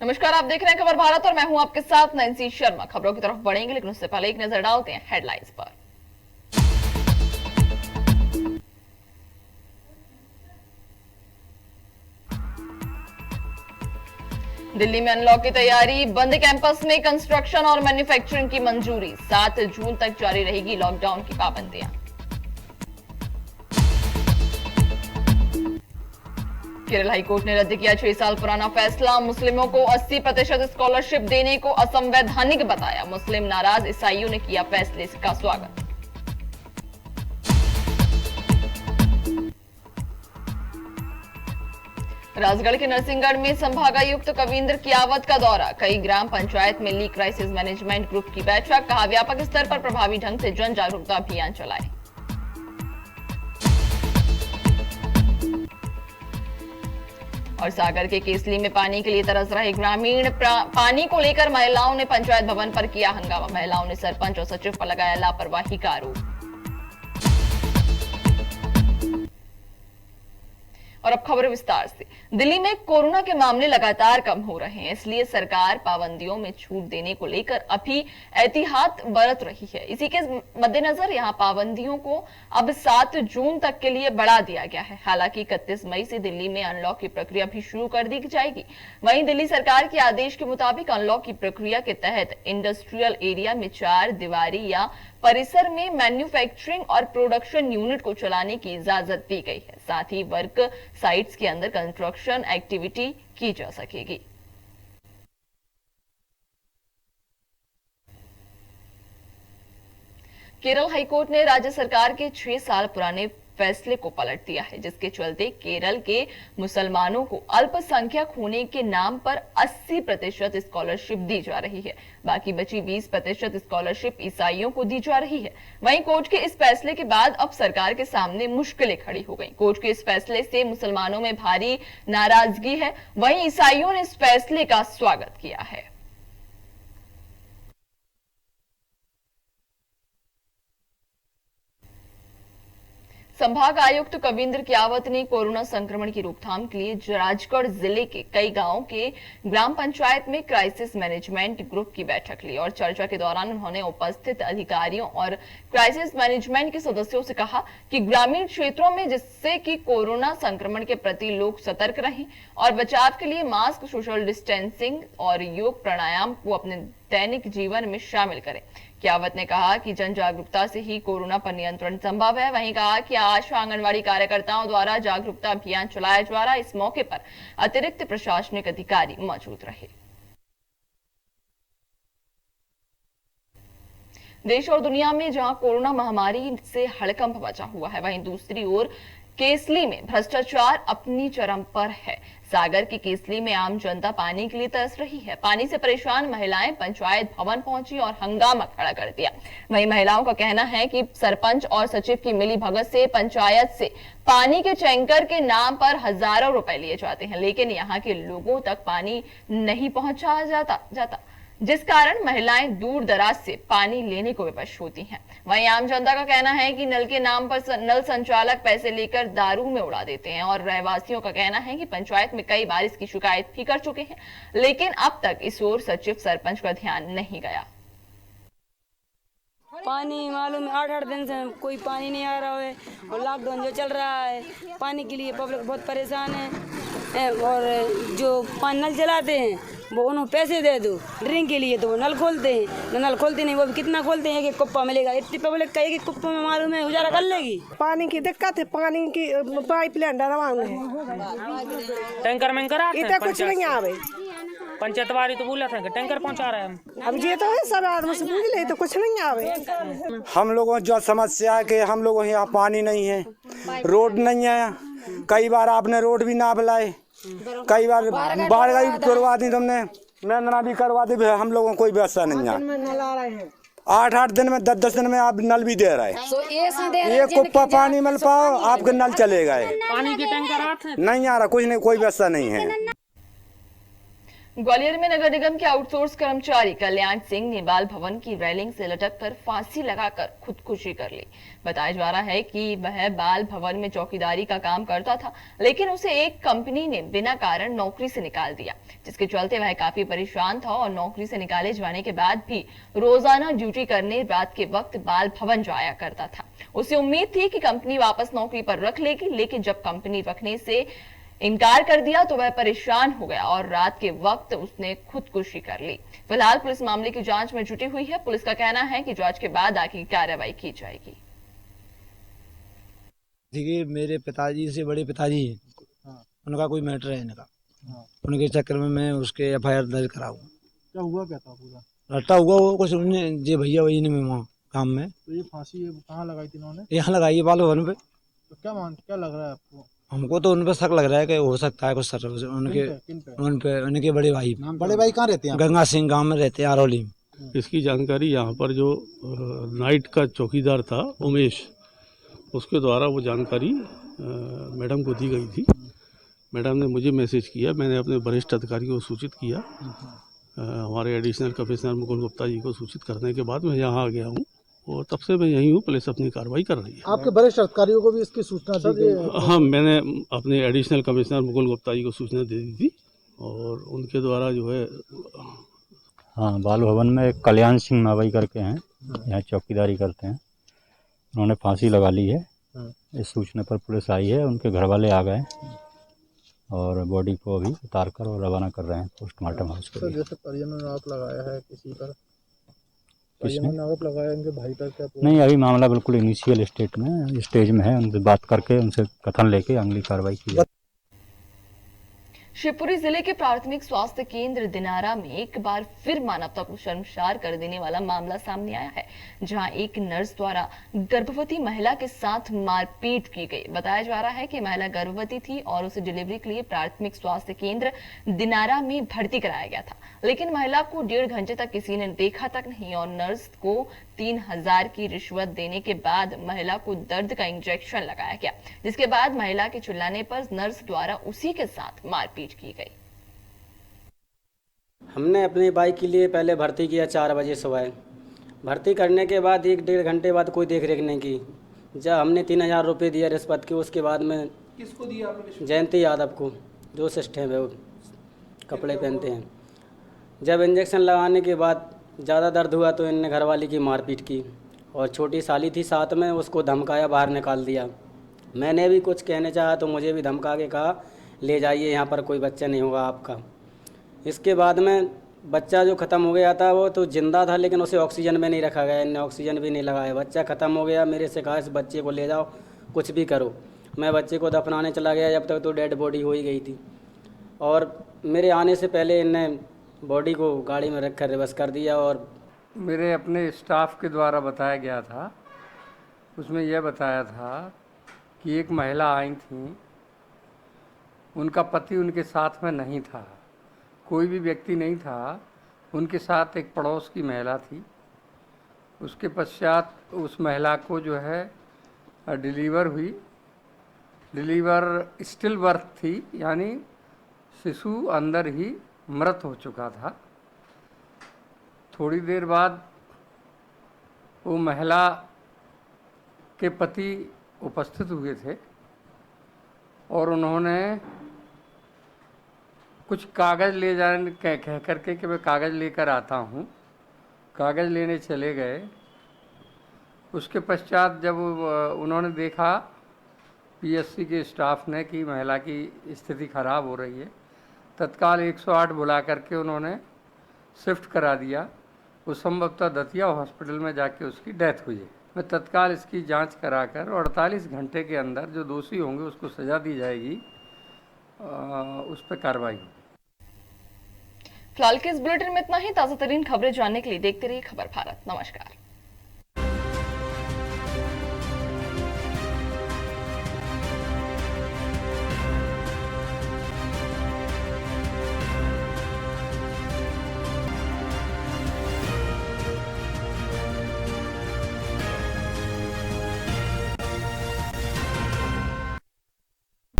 नमस्कार, आप देख रहे हैं खबर भारत और मैं हूं आपके साथ नैन्सी शर्मा। खबरों की तरफ बढ़ेंगे, लेकिन उससे पहले एक नजर डालते हैं हेडलाइंस पर। दिल्ली में अनलॉक की तैयारी, बंद कैंपस में कंस्ट्रक्शन और मैन्युफैक्चरिंग की मंजूरी। 7 जून तक जारी रहेगी लॉकडाउन की पाबंदियां। केरल हाईकोर्ट ने रद्द किया 6 साल पुराना फैसला। मुस्लिमों को 80% स्कॉलरशिप देने को असंवैधानिक बताया। मुस्लिम नाराज ईसाइयों ने किया फैसले का स्वागत। राजगढ़ के नरसिंहगढ़ में संभागायुक्त कविंद्र कियावत का दौरा। कई ग्राम पंचायत में ली क्राइसिस मैनेजमेंट ग्रुप की बैठक। कहा, व्यापक स्तर पर प्रभावी ढंग से जन जागरूकता अभियान चलाए। और सागर के केसली में पानी के लिए तरस रहे ग्रामीण। पानी को लेकर महिलाओं ने पंचायत भवन पर किया हंगामा। महिलाओं ने सरपंच और सचिव पर लगाया लापरवाही का आरोप। और अब खबर विस्तार से। दिल्ली में कोरोना के मामले लगातार कम हो रहे हैं, इसलिए सरकार पाबंदियों में छूट देने को लेकर अभी एहतियात बरत रही है। इसी के मद्देनजर यहां पाबंदियों को अब 7 जून तक के लिए बढ़ा दिया गया है। हालांकि 31 मई से दिल्ली में अनलॉक की प्रक्रिया भी शुरू कर दी जाएगी। वहीं दिल्ली सरकार के आदेश के मुताबिक अनलॉक की प्रक्रिया के तहत इंडस्ट्रियल एरिया में 4 दीवारी या परिसर में मैन्युफैक्चरिंग और प्रोडक्शन यूनिट को चलाने की इजाजत दी गई है। साथ ही वर्क साइट्स के अंदर कंस्ट्रक्शन एक्टिविटी की जा सकेगी। केरल हाईकोर्ट ने राज्य सरकार के 6 साल पुराने फैसले को पलट दिया है, जिसके चलते केरल के मुसलमानों को अल्पसंख्यक होने के नाम पर 80% स्कॉलरशिप दी जा रही है। बाकी बची 20% स्कॉलरशिप ईसाइयों को दी जा रही है। वहीं कोर्ट के इस फैसले के बाद अब सरकार के सामने मुश्किलें खड़ी हो गई। कोर्ट के इस फैसले से मुसलमानों में भारी नाराजगी है। वहीं ईसाइयों ने इस फैसले का स्वागत किया है। संभाग आयुक्त कविंद्र कियावत ने कोरोना संक्रमण की रोकथाम के लिए राजगढ़ जिले के कई गांवों के ग्राम पंचायत में क्राइसिस मैनेजमेंट ग्रुप की बैठक ली और चर्चा के दौरान उन्होंने उपस्थित अधिकारियों और क्राइसिस मैनेजमेंट के सदस्यों से कहा कि ग्रामीण क्षेत्रों में जिससे कि कोरोना संक्रमण के प्रति लोग सतर्क रहें और बचाव के लिए मास्क, सोशल डिस्टेंसिंग और योग प्राणायाम को अपने दैनिक जीवन में शामिल करें। कियावत ने कहा कि जन जागरूकता से ही कोरोना पर नियंत्रण संभव है। वहीं कहा कि आशा आंगनवाड़ी कार्यकर्ताओं द्वारा जागरूकता अभियान चलाया जा रहा है। इस मौके पर अतिरिक्त प्रशासनिक अधिकारी मौजूद रहे। देश और दुनिया में जहां कोरोना महामारी से हड़कंप मचा हुआ है, वहीं दूसरी ओर केसली में भ्रष्टाचार अपनी चरम पर है। सागर की केसली में आम जनता पानी के लिए तरस रही है। पानी से परेशान महिलाएं पंचायत भवन पहुंची और हंगामा खड़ा कर दिया। वहीं महिलाओं का कहना है कि सरपंच और सचिव की मिलीभगत से पंचायत से पानी के टैंकर के नाम पर हजारों रुपए लिए जाते हैं, लेकिन यहाँ के लोगों तक पानी नहीं पहुंचाया जाता, जिस कारण महिलाएं दूर दराज से पानी लेने को विवश होती हैं। वहीं आम जनता का कहना है कि नल के नाम पर नल संचालक पैसे लेकर दारू में उड़ा देते हैं और रहवासियों का कहना है कि पंचायत में कई बार इसकी शिकायत भी कर चुके हैं, लेकिन अब तक इस ओर सचिव सरपंच का ध्यान नहीं गया। पानी मालूम 8-8 दिन से कोई पानी नहीं आ रहा है और लॉकडाउन जो चल रहा है, पानी के लिए पब्लिक बहुत परेशान है। और जो पानी नल चलाते हैं वो उन्हें पैसे दे दो ड्रिंक के लिए, तो वो नल खोलते हैं। नल खोलते नहीं, वो भी कितना खोलते हैं, एक कुप्पा मिलेगा। इतनी पब्लिक का एक कुप्पा में मालूम है गुजारा कर लेगी। पानी की दिक्कत है, पानी की पाइप लाइन डरवाना है। टैंकर में करा इतना कुछ नहीं आवे। पंचायत वाली तो बोला था कि टैंकर पहुंचा रहे हैं अब ये तो है सब आदमी से पूछ ले, तो कुछ नहीं आवे। हम लोगों जो समस्या है कि हम लोगों यहाँ पानी नहीं है, रोड नहीं है। कई बार आपने रोड भी ना बुलाए, कई बार बाढ़ भी करवा दी तुमने, मेंदना भी करवा दी, हम लोगों को कोई व्यवस्था नहीं है। 8-8 दिन में 10-10 दिन में आप नल भी दे रहे हैं। ये कुप्पा पानी मिल पाओ आपके नल चले गए, पानी के टैंकर नहीं आ रहा, कुछ नहीं, कोई व्यवस्था नहीं है। ग्वालियर में नगर निगम के आउटसोर्स कर्मचारी कल्याण सिंह ने बाल भवन की रेलिंग से लटककर फांसी लगाकर खुदकुशी कर ली। बताया जा रहा है कि वह बाल भवन में चौकीदारी का काम करता था, लेकिन उसे एक कंपनी ने बिना कारण नौकरी से निकाल दिया, जिसके चलते वह काफी परेशान था और नौकरी से निकाले जाने के बाद भी रोजाना ड्यूटी करने रात के वक्त बाल भवन जाया करता था। उसे उम्मीद थी कि कंपनी वापस नौकरी पर रख लेगी, लेकिन जब कंपनी रखने से इनकार कर दिया तो वह परेशान हो गया और रात के वक्त उसने खुदकुशी कर ली। फिलहाल पुलिस मामले की जांच में जुटी हुई है। पुलिस का कहना है कि जांच के बाद आगे की कार्रवाई की जाएगी। देखिए, मेरे पिताजी से बड़े पिताजी हैं, उनका कोई मैटर है इनका, उनके चक्कर में मैं उसके FIR दर्ज कराऊँ। क्या हुआ, क्या था पूरा रट्टा हुआ वो कुछ उन्होंने जे भैया वही ने वहाँ काम में। तो ये फांसी कहाँ लगाई थी इन्होंने? यहाँ लगाई है बाल भवन पे। तो क्या लग रहा है आपको? हमको तो उन पे शक लग रहा है कि हो सकता है कुछ सर उनके बड़े भाई कहाँ रहते हैं? गंगा सिंह गांव में रहते हैं, आरौली में। इसकी जानकारी यहाँ पर जो नाइट का चौकीदार था उमेश, उसके द्वारा वो जानकारी मैडम को दी गई थी। मैडम ने मुझे मैसेज किया, मैंने अपने वरिष्ठ अधिकारी को सूचित किया। हमारे एडिशनल कमिश्नर मुकुल गुप्ता जी को सूचित करने के बाद मैं यहाँ आ गया हूँ और तब से मैं यहीं हूँ। पुलिस अपनी कार्रवाई कर रही है। आपके वरिष्ठ अधिकारियों को भी इसकी सूचना दी गई? हाँ, मैंने अपने एडिशनल कमिश्नर मुकुल गुप्ता जी को सूचना दे दी थी और उनके द्वारा जो है। हाँ, बाल भवन में कल्याण सिंह मावई करके हैं, यहाँ चौकीदारी करते हैं। उन्होंने फांसी लगा ली है। इस सूचना पर पुलिस आई है, उनके घर वाले आ गए और बॉडी को अभी उतार कर और रवाना कर रहे हैं पोस्टमार्टम हाउस के लिए। जैसे परिजनों ने आरोप लगाया है किसी पर, परिजनों ने आरोप लगाया उनके भाई पर, क्या? नहीं, अभी मामला बिल्कुल इनिशियल स्टेज में है। उनसे बात करके उनसे कथन लेके अगली कार्रवाई की जाए। शिवपुरी जिले के प्राथमिक स्वास्थ्य केंद्र दिनारा में एक बार फिर मानवता को शर्मसार कर देने वाला मामला सामने आया है, जहां एक नर्स द्वारा गर्भवती महिला के साथ मारपीट की गई। बताया जा रहा है कि महिला गर्भवती थी और उसे डिलीवरी के लिए प्राथमिक स्वास्थ्य केंद्र दिनारा में भर्ती कराया गया था, लेकिन महिला को 1.5 घंटे तक किसी ने देखा तक नहीं और नर्स को 3000 की रिश्वत देने के बाद महिला को दर्द का इंजेक्शन लगाया गया, जिसके बाद महिला के चिल्लाने पर नर्स द्वारा उसी के साथ मारपीट की गई। हमने अपनी बाइक के लिए पहले भर्ती किया 4 बजे सुबह। भर्ती करने के बाद 1-1.5 घंटे बाद कोई देख रेख नहीं की। जब हमने 3000 रुपये दिया रिश्वत के, उसके बाद में किसको दिया आपने? जयंती यादव को, जो सिस्टम है वो कपड़े पहनते हैं। जब इंजेक्शन लगाने के बाद ज़्यादा दर्द हुआ तो इनने घरवाली की मारपीट की और छोटी साली थी साथ में, उसको धमकाया, बाहर निकाल दिया। मैंने भी कुछ कहने चाहा तो मुझे भी धमका के कहा ले जाइए, यहाँ पर कोई बच्चा नहीं होगा आपका। इसके बाद में बच्चा जो ख़त्म हो गया था वो तो ज़िंदा था, लेकिन उसे ऑक्सीजन में नहीं रखा गया, इनने ऑक्सीजन भी नहीं लगाया। बच्चा ख़त्म हो गया। मेरे से कहा इस बच्चे को ले जाओ, कुछ भी करो। मैं बच्चे को दफनाने चला गया, जब तक तो डेड बॉडी हो ही गई थी और मेरे आने से पहले इनने बॉडी को गाड़ी में रखकर रिवर्स कर दिया। और मेरे अपने स्टाफ के द्वारा बताया गया था, उसमें यह बताया था कि एक महिला आई थी, उनका पति उनके साथ में नहीं था, कोई भी व्यक्ति नहीं था, उनके साथ एक पड़ोस की महिला थी। उसके पश्चात उस महिला को जो है डिलीवर हुई। डिलीवर स्टिल बर्थ थी, यानी शिशु अंदर ही मृत हो चुका था। थोड़ी देर बाद वो महिला के पति उपस्थित हुए थे और उन्होंने कुछ कागज़ ले जाने कह करके कि मैं कागज़ लेकर आता हूँ, कागज़ लेने चले गए। उसके पश्चात जब उन्होंने देखा PSC के स्टाफ ने कि महिला की स्थिति ख़राब हो रही है, तत्काल 108 बुला करके उन्होंने शिफ्ट करा दिया। उस संभवतः दतिया हॉस्पिटल में जाके उसकी डेथ हुई है। मैं तत्काल इसकी जांच कराकर 48 घंटे के अंदर जो दोषी होंगे उसको सज़ा दी जाएगी, उस पर कार्रवाई होगी। फिलहाल के इस बुलेटिन में इतना ही। ताज़ा तरीन खबरें जानने के लिए देखते रहिए खबर भारत। नमस्कार।